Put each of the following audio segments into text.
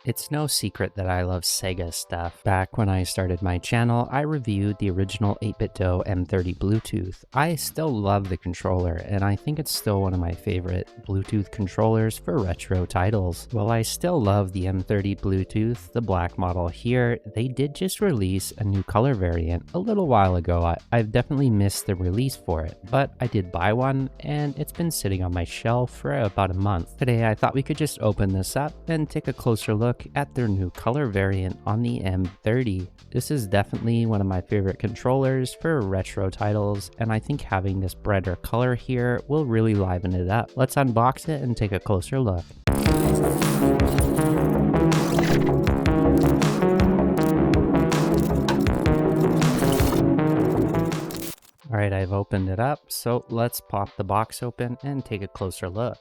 It's no secret that I love Sega stuff. Back when I started my channel, I reviewed the original 8bitdo M30 Bluetooth. I still love the controller, and I think it's still one of my favorite Bluetooth controllers for retro titles. While I still love the M30 Bluetooth, the black model here, they did just release a new color variant a little while ago. I've definitely missed the release for it, but I did buy one, and it's been sitting on my shelf for about a month. Today I thought we could just open this up and take a closer look at their new color variant on the M30. This is definitely one of my favorite controllers for retro titles, and I think having this brighter color here will really liven it up. Let's unbox it and take a closer look. Alright, I've opened it up, so let's pop the box open and take a closer look.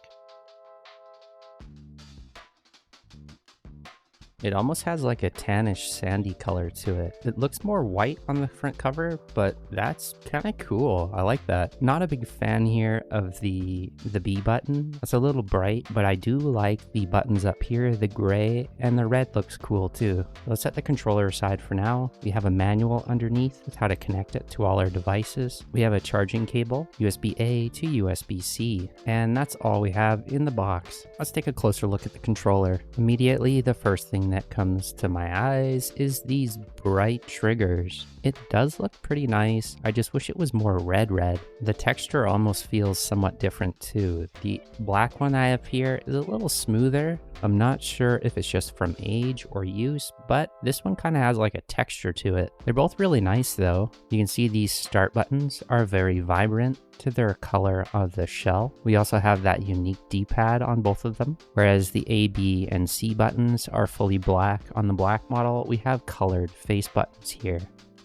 It almost has like a tannish sandy color to it. It looks more white on the front cover, but that's kind of cool. I like that. Not a big fan here of the B button. It's a little bright, but I do like the buttons up here. The gray and the red looks cool too. Let's set the controller aside for now. We have a manual underneath with how to connect it to all our devices. We have a charging cable, USB-A to USB-C, and that's all we have in the box. Let's take a closer look at the controller. Immediately, the first thing that comes to my eyes is these bright triggers. It does look pretty nice. I just wish it was more red. The texture almost feels somewhat different too. The black one I have here is a little smoother. I'm not sure if it's just from age or use, but this one kind of has like a texture to it. They're both really nice though. You can see these start buttons are very vibrant to their color of the shell. We also have that unique D-pad on both of them, whereas the A, B, and C buttons are fully black. On the black model, we have colored face buttons here.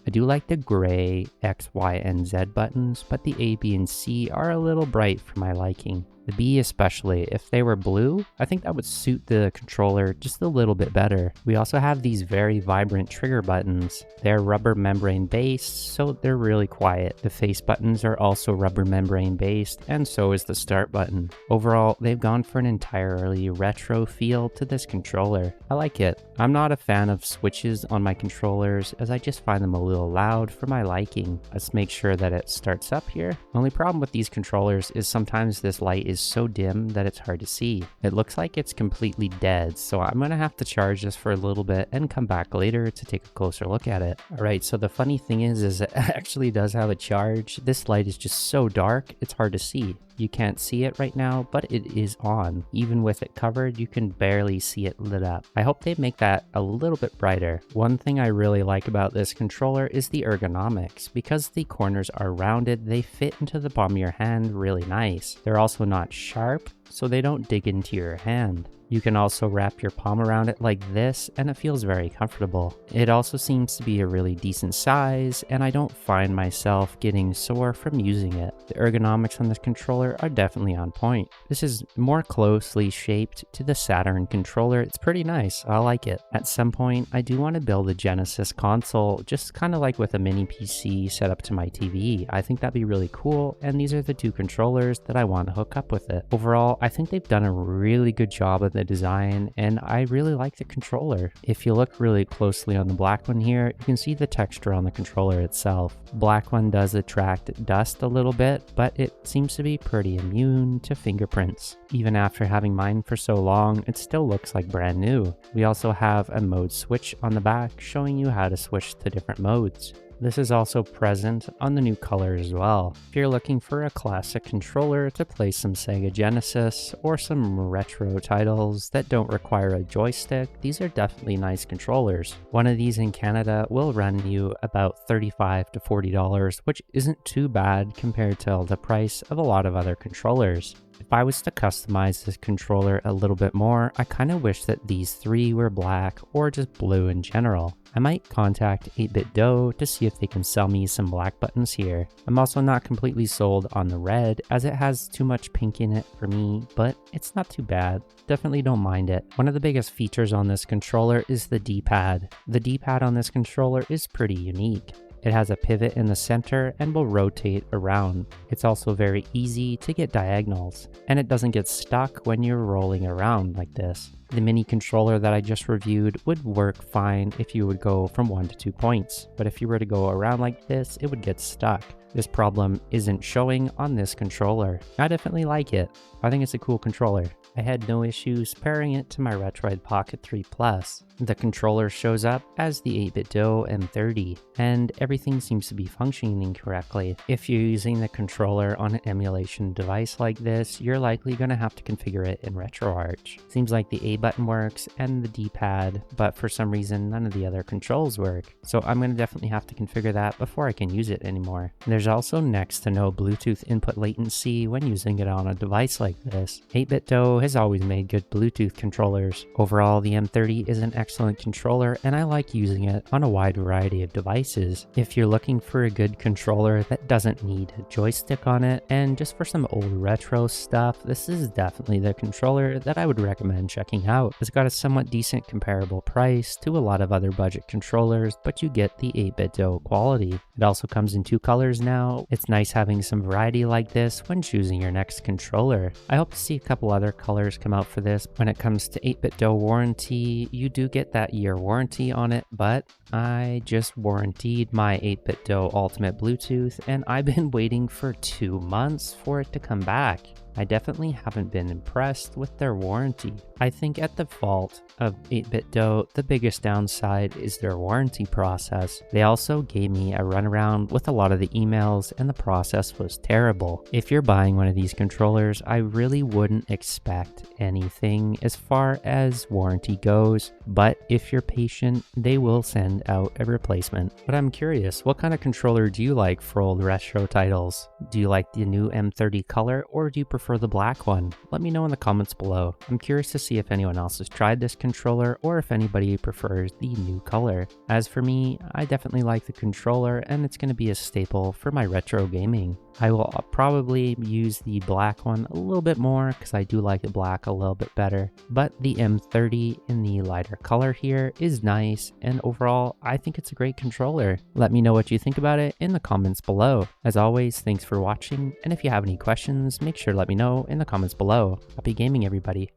I do like the gray X, Y, and Z buttons, but the A, B, and C are a little bright for my liking. The B especially, if they were blue, I think that would suit the controller just a little bit better. We also have these very vibrant trigger buttons. They're rubber membrane based, so they're really quiet. The face buttons are also rubber membrane based, and so is the start button. Overall, they've gone for an entirely retro feel to this controller. I like it. I'm not a fan of switches on my controllers, as I just find them a little loud for my liking. Let's make sure that it starts up here. The only problem with these controllers is sometimes this light is so dim that it's hard to see. It looks like it's completely dead, so I'm gonna have to charge this for a little bit and come back later to take a closer look at it. Alright, so the funny thing is it actually does have a charge. This light is just so dark, it's hard to see. You can't see it right now, but it is on. Even with it covered, you can barely see it lit up. I hope they make that a little bit brighter. One thing I really like about this controller is the ergonomics. Because the corners are rounded, they fit into the palm of your hand really nice. They're also not sharp, so they don't dig into your hand. You can also wrap your palm around it like this, and it feels very comfortable. It also seems to be a really decent size, and I don't find myself getting sore from using it. The ergonomics on this controller are definitely on point. This is more closely shaped to the Saturn controller. It's pretty nice. I like it. At some point, I do want to build a Genesis console, just kind of like with a mini PC set up to my TV. I think that'd be really cool, and these are the two controllers that I want to hook up with it. Overall, I think they've done a really good job of the design, and I really like the controller. If you look really closely on the black one here, you can see the texture on the controller itself. Black one does attract dust a little bit, but it seems to be pretty immune to fingerprints. Even after having mine for so long, it still looks like brand new. We also have a mode switch on the back showing you how to switch to different modes. This is also present on the new color as well. If you're looking for a classic controller to play some Sega Genesis or some retro titles that don't require a joystick, these are definitely nice controllers. One of these in Canada will run you about $35 to $40, which isn't too bad compared to the price of a lot of other controllers. If I was to customize this controller a little bit more, I kind of wish that these three were black or just blue in general. I might contact 8bitdo to see if they can sell me some black buttons here. I'm also not completely sold on the red, as it has too much pink in it for me, but it's not too bad. Definitely don't mind it. One of the biggest features on this controller is the D-pad. The D-pad on this controller is pretty unique. It has a pivot in the center and will rotate around. It's also very easy to get diagonals, and it doesn't get stuck when you're rolling around like this. The mini controller that I just reviewed would work fine if you would go from 1 to 2 points, but if you were to go around like this, it would get stuck. This problem isn't showing on this controller. I definitely like it. I think it's a cool controller. I had no issues pairing it to my Retroid Pocket 3 Plus. The controller shows up as the 8bitdo M30, and everything seems to be functioning correctly. If you're using the controller on an emulation device like this, you're likely going to have to configure it in RetroArch. Seems like the A button works and the D-pad, but for some reason none of the other controls work. So I'm going to definitely have to configure that before I can use it anymore. There's also next to no Bluetooth input latency when using it on a device like this. 8bitdo has always made good Bluetooth controllers. Overall, the M30 is an excellent controller, and I like using it on a wide variety of devices. If you're looking for a good controller that doesn't need a joystick on it, and just for some old retro stuff, this is definitely the controller that I would recommend checking out. It's got a somewhat decent comparable price to a lot of other budget controllers, but you get the 8bitdo quality. It also comes in 2 colors now. It's nice having some variety like this when choosing your next controller. I hope to see a couple other colors come out for this. When it comes to 8bitdo warranty, you do get that year warranty on it, but I just warrantied my 8bitdo Ultimate Bluetooth, and I've been waiting for 2 months for it to come back. I definitely haven't been impressed with their warranty. I think at the fault of 8bitdo, the biggest downside is their warranty process. They also gave me a runaround with a lot of the emails, and the process was terrible. If you're buying one of these controllers, I really wouldn't expect anything as far as warranty goes, but if you're patient, they will send out a replacement. But I'm curious, what kind of controller do you like for old retro titles? Do you like the new M30 color, or do you prefer the black one? Let me know in the comments below. I'm curious to see if anyone else has tried this controller or if anybody prefers the new color. As for me, I definitely like the controller, and it's going to be a staple for my retro gaming. I will probably use the black one a little bit more because I do like the black a little bit better, but the M30 in the lighter color here is nice, and overall I think it's a great controller. Let me know what you think about it in the comments below. As always, thanks for watching, and if you have any questions, make sure to let me know in the comments below. Happy gaming, everybody.